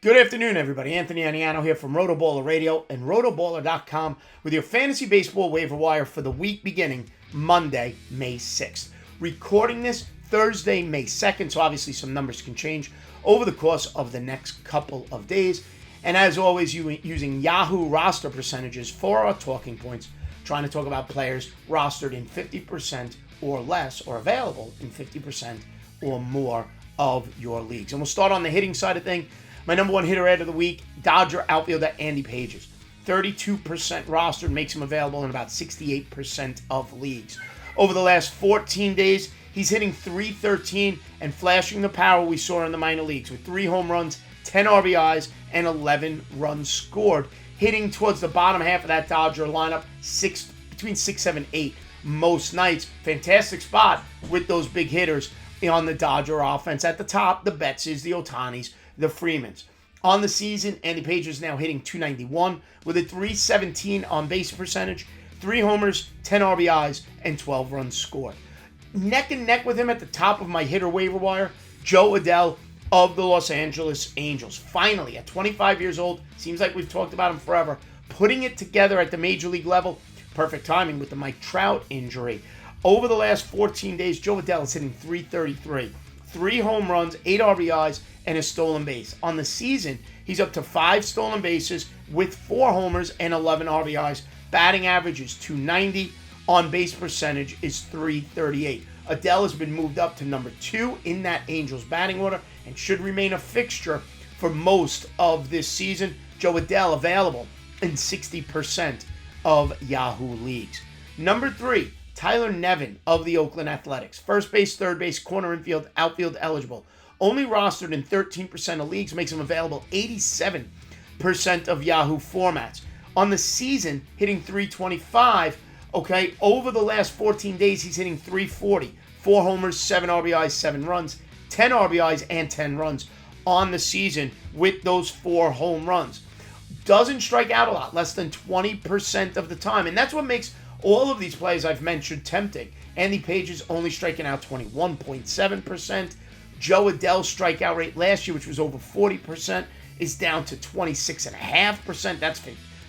Good afternoon, everybody. Anthony Aniano here from RotoBaller Radio and rotoballer.com with your fantasy baseball waiver wire for the week beginning Monday, May 6th. Recording this Thursday, May 2nd, so obviously some numbers can change over the course of the next couple of days. And as always, using Yahoo roster percentages for our talking points, trying to talk about players rostered in 50% or less or available in 50% or more of your leagues. And we'll start on the hitting side of things. My number one hitter of the week, Dodger outfielder Andy Pages. 32% rostered makes him available in about 68% of leagues. Over the last 14 days, he's hitting .313 and flashing the power we saw in the minor leagues with 3 home runs, 10 RBIs, and 11 runs scored. Hitting towards the bottom half of that Dodger lineup, between 6, 7, 8 most nights. Fantastic spot with those big hitters on the Dodger offense. At the top, the Bettses, the Ohtanis, the Freemans. On the season, Andy Page is now hitting .291 with a .317 on base percentage, 3 homers, 10 RBIs, and 12 runs scored. Neck and neck with him at the top of my hitter waiver wire, Jo Adell of the Los Angeles Angels. Finally, at 25 years old, seems like we've talked about him forever, putting it together at the major league level. Perfect timing with the Mike Trout injury. Over the last 14 days, Jo Adell is hitting .333. 3 home runs, 8 RBIs, and a stolen base. On the season, he's up to 5 stolen bases with 4 homers and 11 RBIs. Batting average is .290. On base percentage is .338. Adell has been moved up to number 2 in that Angels batting order and should remain a fixture for most of this season. Jo Adell available in 60% of Yahoo leagues. Number 3, Tyler Nevin of the Oakland Athletics. First base, third base, corner infield, outfield eligible. Only rostered in 13% of leagues, makes him available 87% of Yahoo formats. On the season, hitting .325. Okay, over the last 14 days, he's hitting .340. 4 homers, 7 RBIs, 7 runs, 10 RBIs, and 10 runs on the season with those 4 home runs. Doesn't strike out a lot, less than 20% of the time. And that's what makes all of these players I've mentioned tempting. Andy Page is only striking out 21.7%. Jo Adell's strikeout rate last year, which was over 40%, is down to 26.5%. That's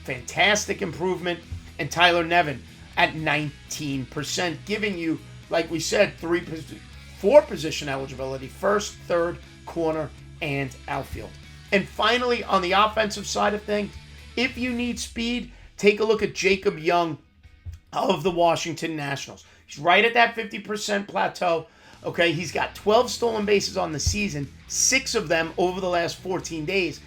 fantastic improvement. And Tyler Nevin at 19%, giving you, like we said, 4 position eligibility: first, third, corner, and outfield. And finally, on the offensive side of things, if you need speed, take a look at Jacob Young of the Washington Nationals. He's right at that 50% plateau. Okay, he's got 12 stolen bases on the season, 6 of them over the last 14 days.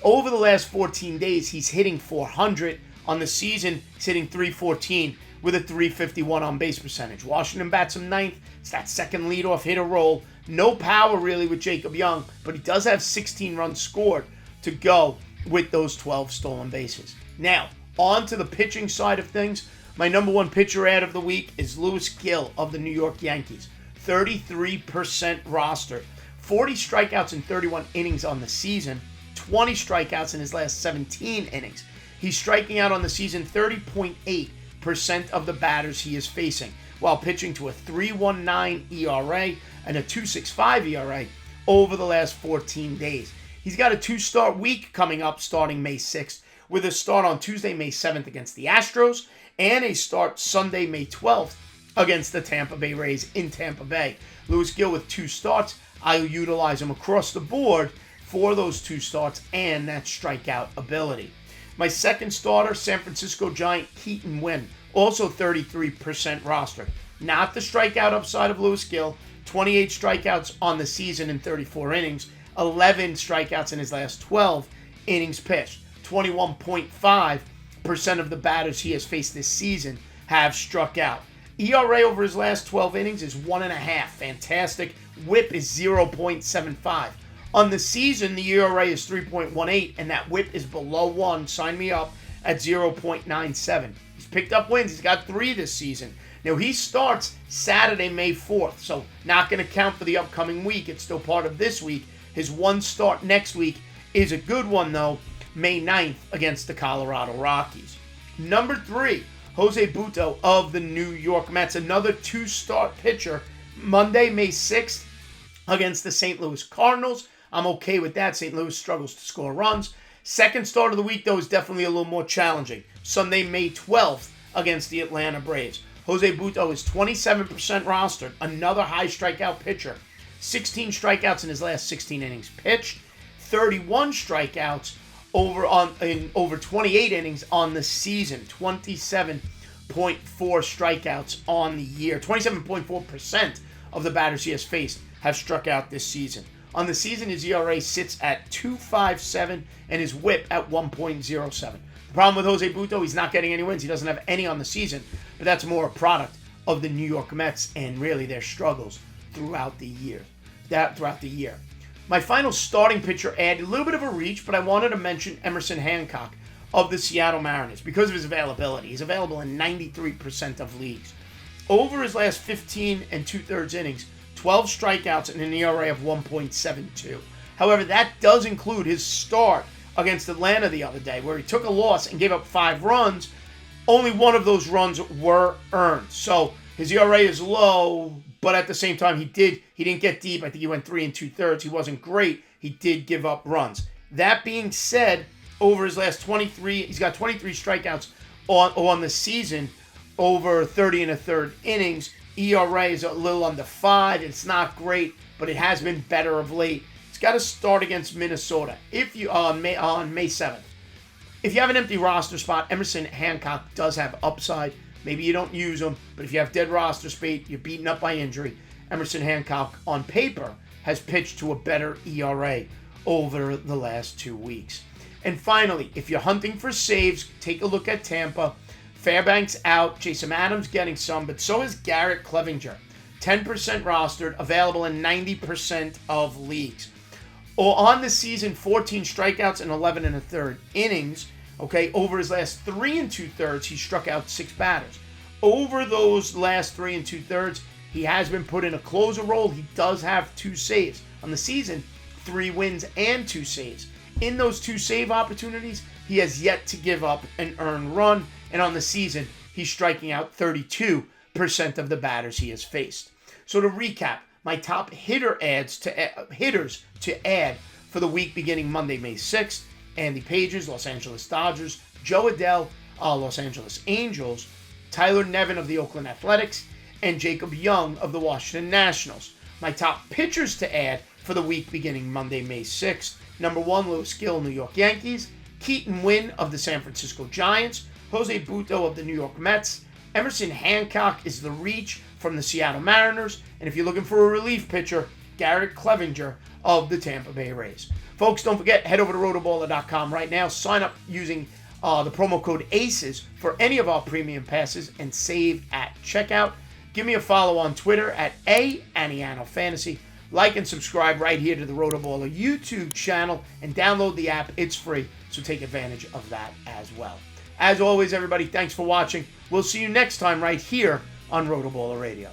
Over the last 14 days, he's hitting .400. On the season, he's hitting .314 with a .351 on base percentage. Washington bats him 9th. It's that second leadoff hitter role. No power really with Jacob Young, but he does have 16 runs scored to go with those 12 stolen bases. Now, on to the pitching side of things. My number one pitcher ad of the week is Louis Gill of the New York Yankees. 33% roster, 40 strikeouts in 31 innings on the season, 20 strikeouts in his last 17 innings. He's striking out on the season 30.8% of the batters he is facing, while pitching to a 3.19 ERA and a 2.65 ERA over the last 14 days. He's got a 2-start week coming up starting May 6th, with a start on Tuesday, May 7th against the Astros, and a start Sunday, May 12th against the Tampa Bay Rays in Tampa Bay. Louis Gill with 2 starts. I'll utilize him across the board for those 2 starts and that strikeout ability. My second starter, San Francisco Giant Keaton Winn, also 33% roster. Not the strikeout upside of Louis Gill. 28 strikeouts on the season in 34 innings. 11 strikeouts in his last 12 innings pitched. 21.5% of the batters he has faced this season have struck out. ERA over his last 12 innings is 1.5. Fantastic. WHIP is 0.75. On the season, the ERA is 3.18, and that WHIP is below 1. Sign me up at 0.97. He's picked up wins. He's got 3 this season. Now, he starts Saturday, May 4th, so not going to count for the upcoming week. It's still part of this week. His one start next week is a good one, though, May 9th against the Colorado Rockies. Number 3, Jose Butto of the New York Mets, another 2-start pitcher, Monday, May 6th against the St. Louis Cardinals. I'm okay with that. St. Louis struggles to score runs. Second start of the week, though, is definitely a little more challenging. Sunday, May 12th, against the Atlanta Braves. Jose Butto is 27% rostered, another high strikeout pitcher. 16 strikeouts in his last 16 innings pitched, 31 strikeouts in over 28 innings on the season, 27.4 strikeouts on the year. 27.4% of the batters he has faced have struck out this season. On the season, his ERA sits at 2.57 and his WHIP at 1.07. The problem with Jose Butto, he's not getting any wins. He doesn't have any on the season, but that's more a product of the New York Mets and really their struggles throughout the year. My final starting pitcher ad, a little bit of a reach, but I wanted to mention Emerson Hancock of the Seattle Mariners because of his availability. He's available in 93% of leagues. Over his last 15 and 2/3 innings, 12 strikeouts and an ERA of 1.72. However, that does include his start against Atlanta the other day, where he took a loss and gave up 5 runs. Only one of those runs were earned. So his ERA is low, but at the same time, he didn't get deep. I think he went 3 2/3. He wasn't great. He did give up runs. That being said, over his last 23, he's got 23 strikeouts on the season, over 30 1/3 innings. ERA is a little under 5. It's not great, but it has been better of late. He's got to start against Minnesota on May 7th. If you have an empty roster spot, Emerson Hancock does have upside. Maybe you don't use him, but if you have dead roster space, you're beaten up by injury, Emerson Hancock on paper has pitched to a better ERA over the last 2 weeks. And finally, if you're hunting for saves, take a look at Tampa. Fairbanks out, Jason Adams getting some, but so is Garrett Clevinger. 10% rostered, available in 90% of leagues. On the season, 14 strikeouts and 11 1/3 innings. Okay, over his last 3 2/3, he struck out 6 batters. Over those last 3 2/3, he has been put in a closer role. He does have 2 saves. On the season, 3 wins and 2 saves. In those 2 save opportunities, he has yet to give up an earned run. And on the season, he's striking out 32% of the batters he has faced. So to recap, my top hitters to add for the week beginning Monday, May 6th. Andy Pages, Los Angeles Dodgers. Joe Adell, Los Angeles Angels. Tyler Nevin of the Oakland Athletics. And Jacob Young of the Washington Nationals. My top pitchers to add for the week beginning Monday, May 6th. Number 1, Lewis Gill, New York Yankees. Keaton Winn of the San Francisco Giants. Jose Butto of the New York Mets. Emerson Hancock is the reach from the Seattle Mariners. And if you're looking for a relief pitcher, Garrett Clevinger of the Tampa Bay Rays. Folks, don't forget, head over to rotoballer.com right now. Sign up using the promo code ACES for any of our premium passes and save at checkout. Give me a follow on Twitter at Aniano Fantasy. Like and subscribe right here to the RotoBaller YouTube channel and download the app. It's free, so take advantage of that as well. As always, everybody, thanks for watching. We'll see you next time right here on RotoBaller Radio.